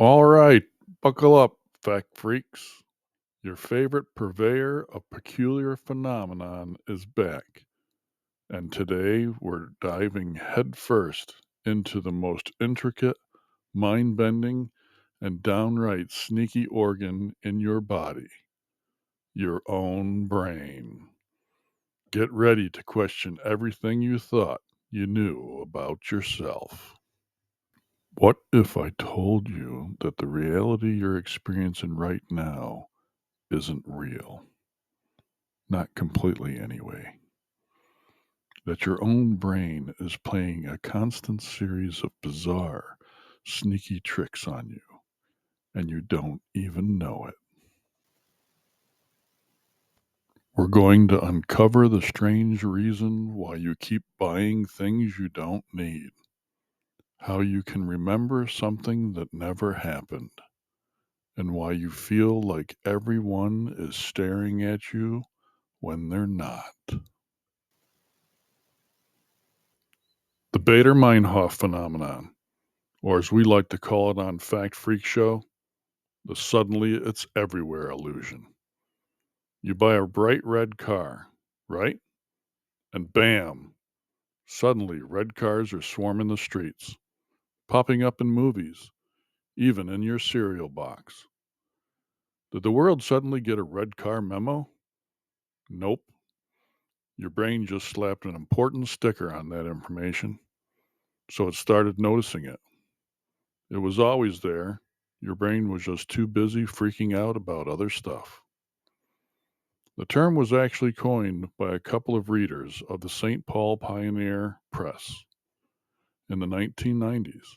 All right, buckle up, fact freaks. Your favorite purveyor of peculiar phenomenon is back. And today we're diving headfirst into the most intricate, mind bending, and downright sneaky organ in your body, your own brain. Get ready to question everything you thought you knew about yourself. What if I told you that the reality you're experiencing right now isn't real? Not completely, anyway. That your own brain is playing a constant series of bizarre, sneaky tricks on you, and you don't even know it. We're going to uncover the strange reason why you keep buying things you don't need, how you can remember something that never happened, and why you feel like everyone is staring at you when they're not. The Bader Meinhof phenomenon, or as we like to call it on Fact Freak Show, the suddenly it's everywhere illusion. You buy a bright red car, right? And bam, suddenly red cars are swarming the streets, popping up in movies, even in your cereal box. Did the world suddenly get a red car memo? Nope. Your brain just slapped an important sticker on that information, so it started noticing it. It was always there. Your brain was just too busy freaking out about other stuff. The term was actually coined by a couple of readers of the St. Paul Pioneer Press in the 1990s.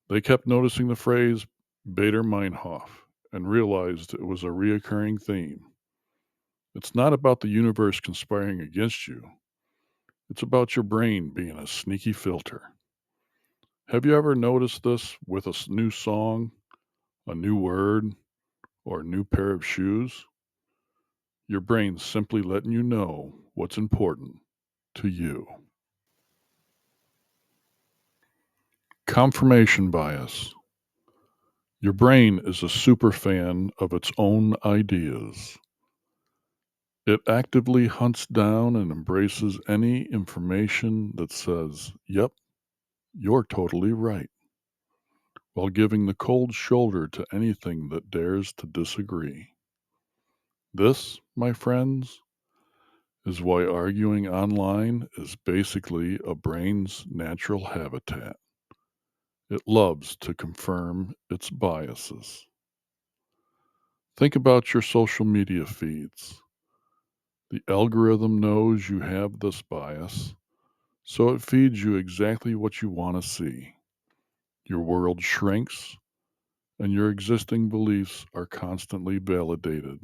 They kept noticing the phrase Bader Meinhof and realized it was a reoccurring theme. It's not about the universe conspiring against you, it's about your brain being a sneaky filter. Have you ever noticed this with a new song, a new word, or a new pair of shoes? Your brain's simply letting you know what's important to you. Confirmation bias. Your brain is a super fan of its own ideas. It actively hunts down and embraces any information that says, yep, you're totally right, while giving the cold shoulder to anything that dares to disagree. This, my friends, is why arguing online is basically a brain's natural habitat. It loves to confirm its biases. Think about your social media feeds. The algorithm knows you have this bias, so it feeds you exactly what you want to see. Your world shrinks, and your existing beliefs are constantly validated,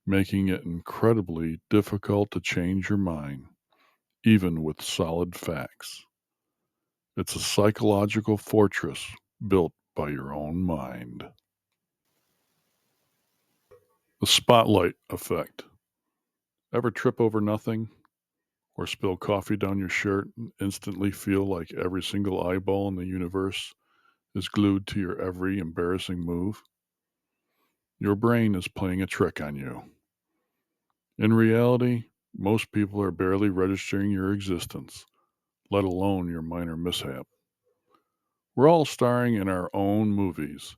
making it incredibly difficult to change your mind, even with solid facts. It's a psychological fortress built by your own mind. The spotlight effect. Ever trip over nothing or spill coffee down your shirt and instantly feel like every single eyeball in the universe is glued to your every embarrassing move? Your brain is playing a trick on you. In reality, most people are barely registering your existence, let alone your minor mishap. We're all starring in our own movies,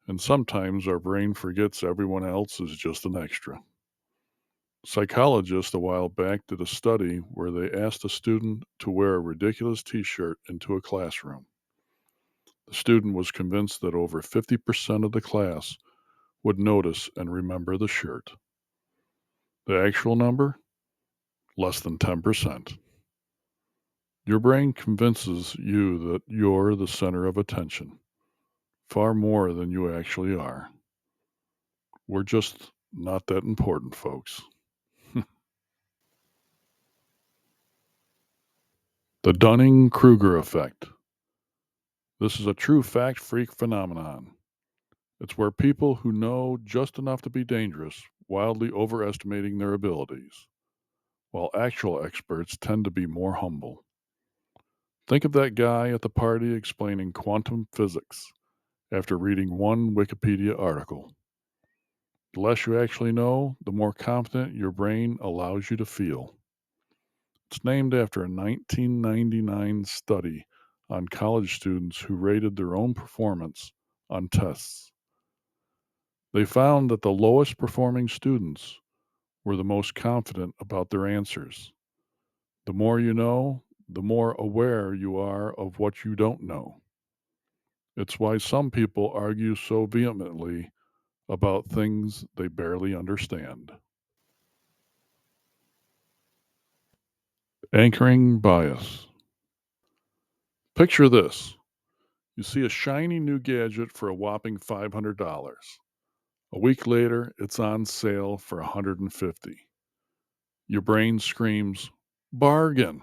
and sometimes our brain forgets everyone else is just an extra. Psychologists a while back did a study where they asked a student to wear a ridiculous t shirt into a classroom. The student was convinced that over 50% of the class would notice and remember the shirt. The actual number? Less than 10%. Your brain convinces you that you're the center of attention, far more than you actually are. We're just not that important, folks. The Dunning Kruger effect. This is a true fact freak phenomenon. It's where people who know just enough to be dangerous wildly overestimating their abilities, while actual experts tend to be more humble. Think of that guy at the party explaining quantum physics, after reading one Wikipedia article. The less you actually know, the more confident your brain allows you to feel. It's named after a 1999 study on college students who rated their own performance on tests. They found that the lowest performing students were the most confident about their answers. The more you know, the more aware you are of what you don't know. It's why some people argue so vehemently about things they barely understand. Anchoring bias. Picture this: you see a shiny new gadget for a whopping $500. A week later, it's on sale for $150. Your brain screams, bargain.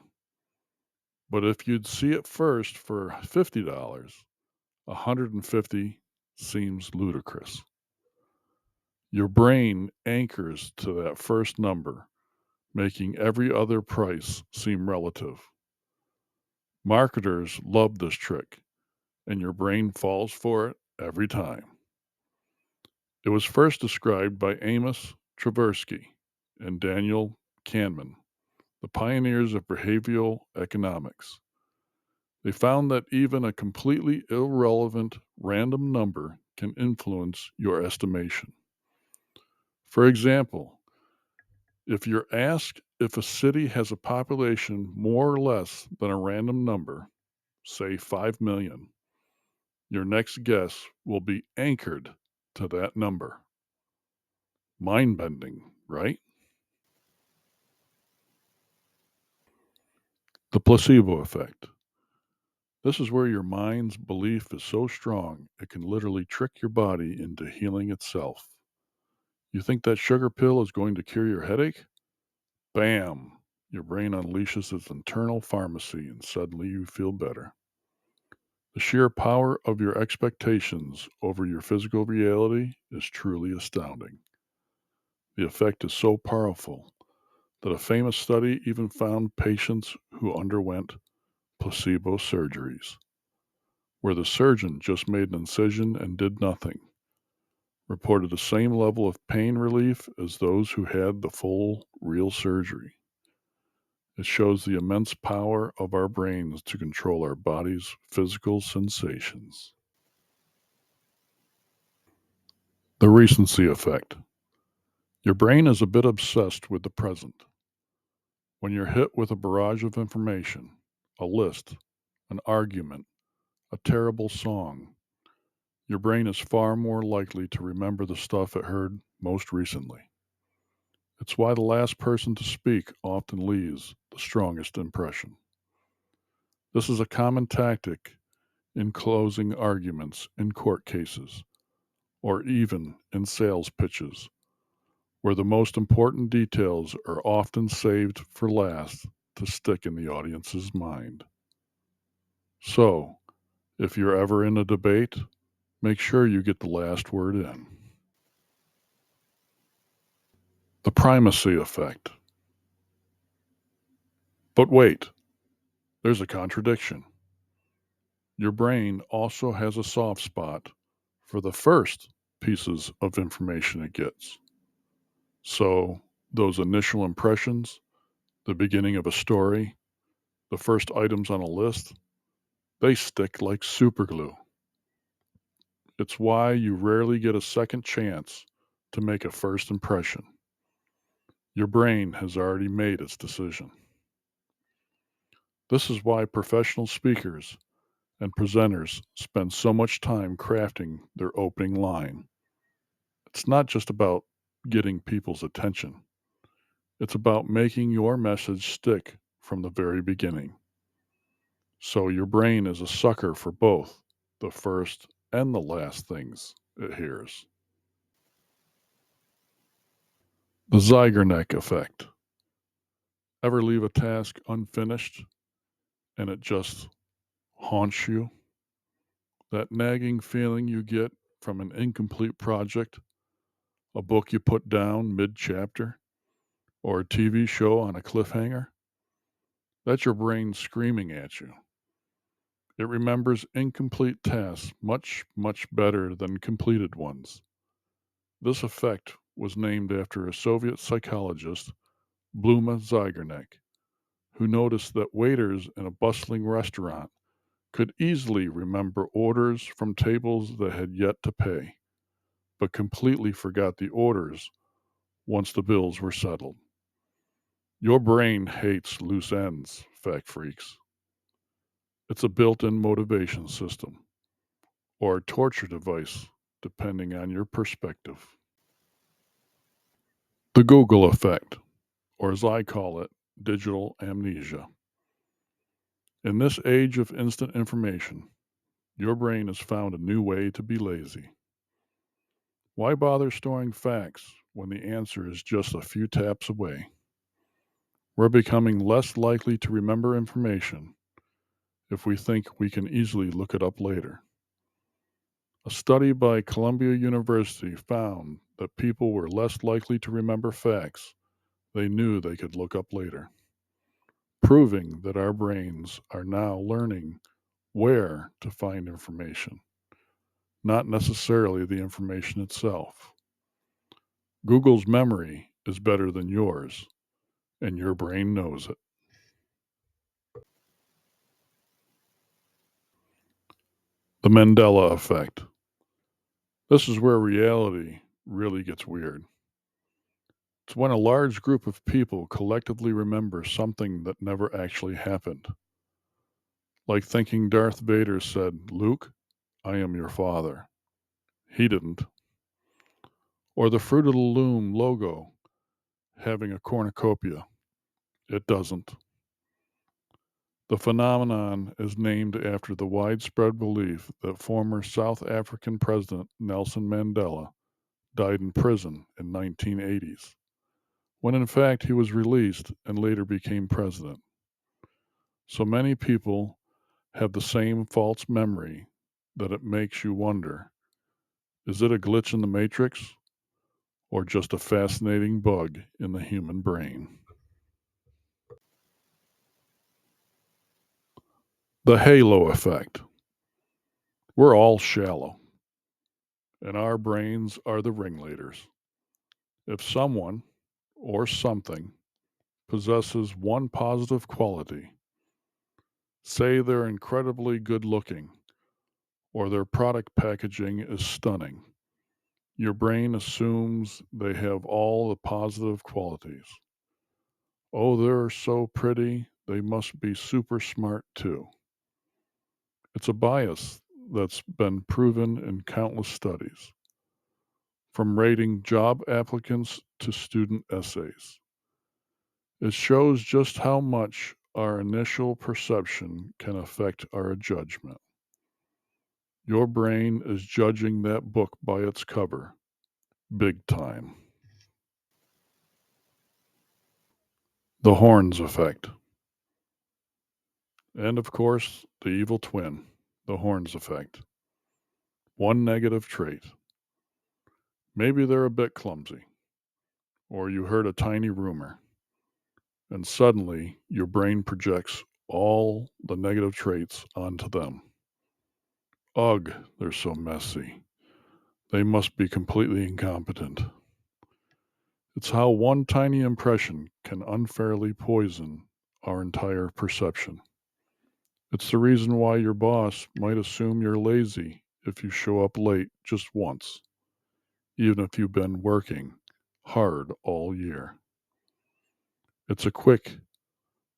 But if you'd see it first for $50, $150 seems ludicrous. Your brain anchors to that first number, making every other price seem relative. Marketers love this trick, and your brain falls for it every time. It was first described by Amos Tversky and Daniel Kahneman, the pioneers of behavioral economics. They found that even a completely irrelevant random number can influence your estimation. For example, if you're asked if a city has a population more or less than a random number, say 5 million, your next guess will be anchored to that number. Mind bending, right? The placebo effect. This is where your mind's belief is so strong it can literally trick your body into healing itself. You think that sugar pill is going to cure your headache? Bam! Your brain unleashes its internal pharmacy and suddenly you feel better. The sheer power of your expectations over your physical reality is truly astounding. The effect is so powerful that a famous study even found patients who underwent placebo surgeries, where the surgeon just made an incision and did nothing, reported the same level of pain relief as those who had the full, real surgery. It shows the immense power of our brains to control our body's physical sensations. The recency effect. Your brain is a bit obsessed with the present. When you're hit with a barrage of information, a list, an argument, a terrible song, your brain is far more likely to remember the stuff it heard most recently. It's why the last person to speak often leaves the strongest impression. This is a common tactic in closing arguments in court cases, or even in sales pitches, where the most important details are often saved for last to stick in the audience's mind. So, if you're ever in a debate, make sure you get the last word in. The primacy effect. But wait, there's a contradiction. Your brain also has a soft spot for the first pieces of information it gets. So, those initial impressions, the beginning of a story, the first items on a list, they stick like superglue. It's why you rarely get a second chance to make a first impression. Your brain has already made its decision. This is why professional speakers and presenters spend so much time crafting their opening line. It's not just about getting people's attention, it's about making your message stick from the very beginning. So your brain is a sucker for both the first and the last things it hears. The Zeigarnik effect. Ever leave a task unfinished and it just haunts you? That nagging feeling you get from an incomplete project, a book you put down mid chapter, or a TV show on a cliffhanger? That's your brain screaming at you. It remembers incomplete tasks much, much better than completed ones. This effect was named after a Soviet psychologist, Bluma Zygarnik, who noticed that waiters in a bustling restaurant could easily remember orders from tables that had yet to pay, but completely forgot the orders once the bills were settled. Your brain hates loose ends, fact freaks. It's a built in motivation system, or a torture device, depending on your perspective. The Google effect, or as I call it, digital amnesia. In this age of instant information, your brain has found a new way to be lazy. Why bother storing facts when the answer is just a few taps away? We're becoming less likely to remember information if we think we can easily look it up later. A study by Columbia University found that people were less likely to remember facts they knew they could look up later, proving that our brains are now learning where to find information, not necessarily the information itself. Google's memory is better than yours, and your brain knows it. The Mandela effect. This is where reality really gets weird. It's when a large group of people collectively remember something that never actually happened. Like thinking Darth Vader said, "Luke, I am your father." He didn't. Or the Fruit of the Loom logo having a cornucopia. It doesn't. The phenomenon is named after the widespread belief that former South African President Nelson Mandela died in prison in 1980s, when in fact he was released and later became president. So many people have the same false memory that it makes you wonder, is it a glitch in the matrix or just a fascinating bug in the human brain? The halo effect. We're all shallow, and our brains are the ringleaders. If someone or something possesses one positive quality, say they're incredibly good looking or their product packaging is stunning, your brain assumes they have all the positive qualities. Oh, they're so pretty, they must be super smart too. It's a bias that's been proven in countless studies, from rating job applicants to student essays. It shows just how much our initial perception can affect our judgment. Your brain is judging that book by its cover, big time. The horns effect. And of course, the evil twin, the horns effect. One negative trait. Maybe they're a bit clumsy, or you heard a tiny rumor, and suddenly your brain projects all the negative traits onto them. Ugh, they're so messy. They must be completely incompetent. It's how one tiny impression can unfairly poison our entire perception. It's the reason why your boss might assume you're lazy if you show up late just once, even if you've been working hard all year. It's a quick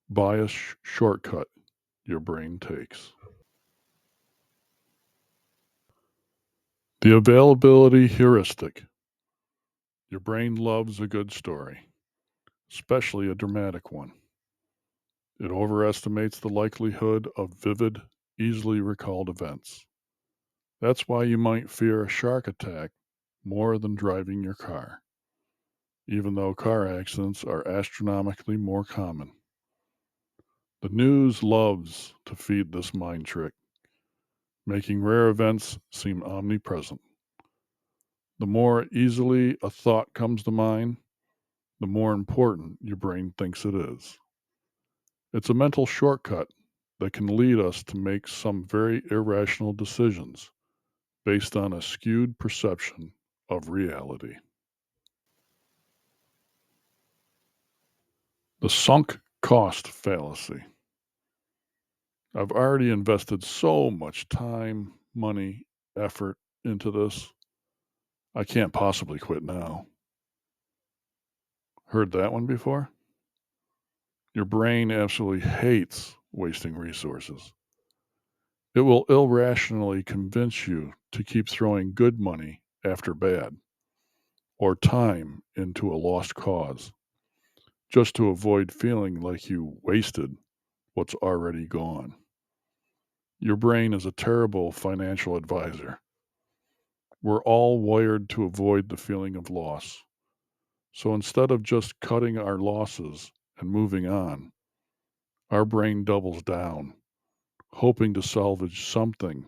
bias shortcut your brain takes. The availability heuristic. Your brain loves a good story, especially a dramatic one. It overestimates the likelihood of vivid, easily recalled events. That's why you might fear a shark attack more than driving your car, even though car accidents are astronomically more common. The news loves to feed this mind trick, making rare events seem omnipresent. The more easily a thought comes to mind, the more important your brain thinks it is. It's a mental shortcut that can lead us to make some very irrational decisions based on a skewed perception of reality. The sunk cost fallacy. I've already invested so much time, money, effort into this. I can't possibly quit now. Heard that one before? Your brain absolutely hates wasting resources. It will irrationally convince you to keep throwing good money after bad or time into a lost cause just to avoid feeling like you wasted what's already gone. Your brain is a terrible financial advisor. We're all wired to avoid the feeling of loss. So instead of just cutting our losses and moving on, our brain doubles down, hoping to salvage something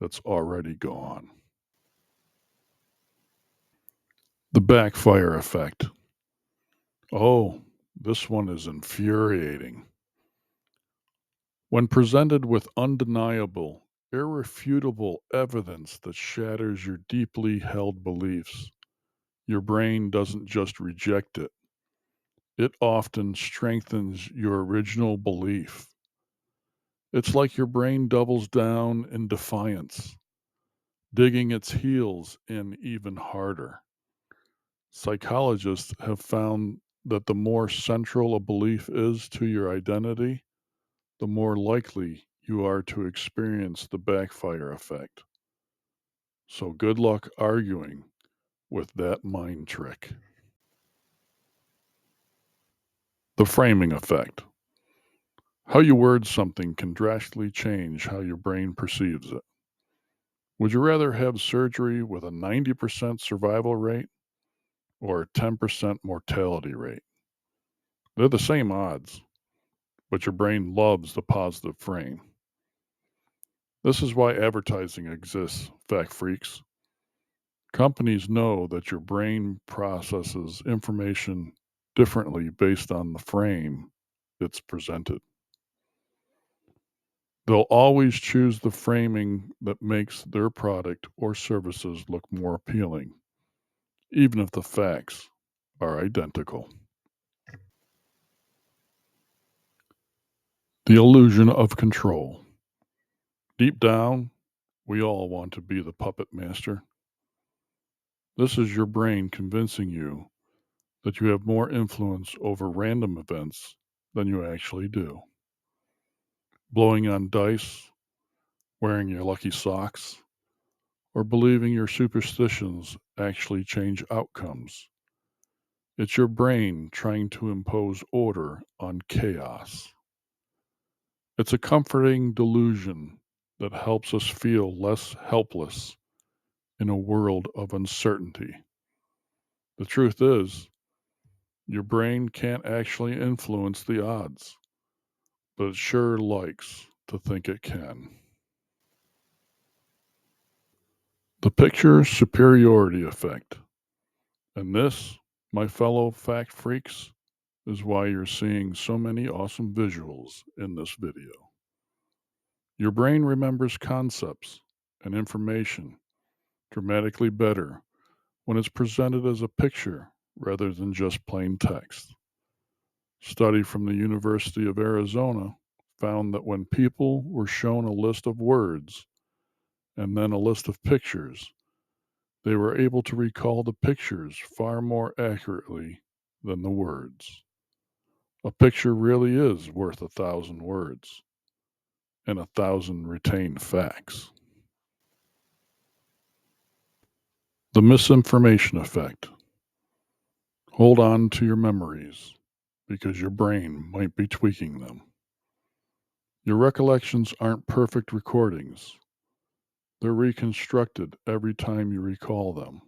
that's already gone. The backfire effect. Oh, this one is infuriating. When presented with undeniable, irrefutable evidence that shatters your deeply held beliefs, your brain doesn't just reject it, it often strengthens your original belief. It's like your brain doubles down in defiance, digging its heels in even harder. Psychologists have found that the more central a belief is to your identity, the more likely you are to experience the backfire effect. So good luck arguing with that mind trick. The framing effect. How you word something can drastically change how your brain perceives it. Would you rather have surgery with a 90% survival rate or a 10% mortality rate? They're the same odds, but your brain loves the positive frame. This is why advertising exists, fact freaks. Companies know that your brain processes information differently based on the frame it's presented. They'll always choose the framing that makes their product or services look more appealing, even if the facts are identical. The illusion of control. Deep down, we all want to be the puppet master. This is your brain convincing you that you have more influence over random events than you actually do. Blowing on dice, wearing your lucky socks, or believing your superstitions actually change outcomes. It's your brain trying to impose order on chaos. It's a comforting delusion that helps us feel less helpless in a world of uncertainty. The truth is, your brain can't actually influence the odds, but it sure likes to think it can. The picture superiority effect. And this, my fellow fact freaks, is why you're seeing so many awesome visuals in this video. Your brain remembers concepts and information dramatically better when it's presented as a picture rather than just plain text. Study from the University of Arizona found that when people were shown a list of words and then a list of pictures, they were able to recall the pictures far more accurately than the words. A picture really is worth 1,000 words and 1,000 retained facts. The misinformation effect. Hold on to your memories because your brain might be tweaking them. Your recollections aren't perfect recordings, they're reconstructed every time you recall them,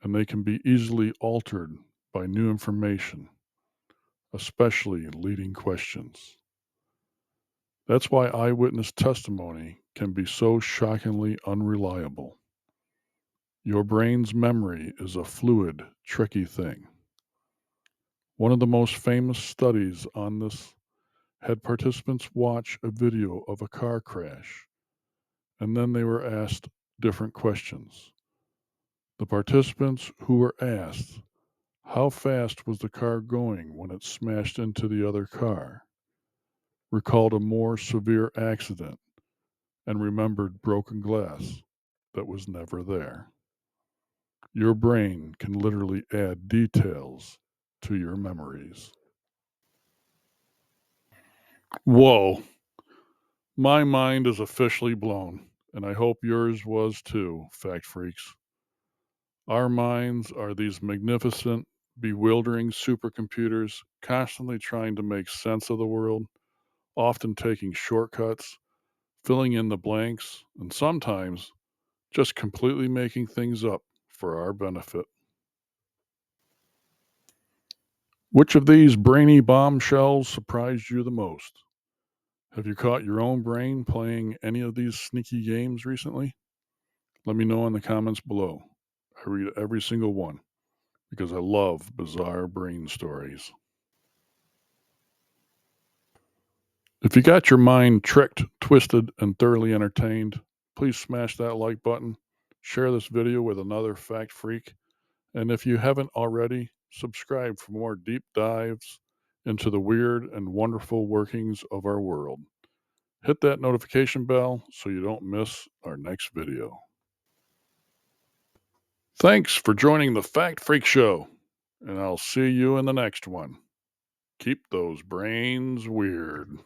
and they can be easily altered by new information, especially leading questions. That's why eyewitness testimony can be so shockingly unreliable. Your brain's memory is a fluid, tricky thing. One of the most famous studies on this had participants watch a video of a car crash, and then they were asked different questions. The participants who were asked, how fast was the car going when it smashed into the other car, recalled a more severe accident and remembered broken glass that was never there. Your brain can literally add details to your memories. Whoa, my mind is officially blown, and I hope yours was too, fact freaks. Our minds are these magnificent, bewildering supercomputers constantly trying to make sense of the world, often taking shortcuts, filling in the blanks, and sometimes just completely making things up for our benefit. Which of these brainy bombshells surprised you the most? Have you caught your own brain playing any of these sneaky games recently? Let me know in the comments below. I read every single one because I love bizarre brain stories. If you got your mind tricked, twisted, and thoroughly entertained, please smash that like button, share this video with another fact freak, and if you haven't already, subscribe for more deep dives into the weird and wonderful workings of our world. Hit that notification bell so you don't miss our next video. Thanks for joining the Fact Freak Show, and I'll see you in the next one. Keep those brains weird.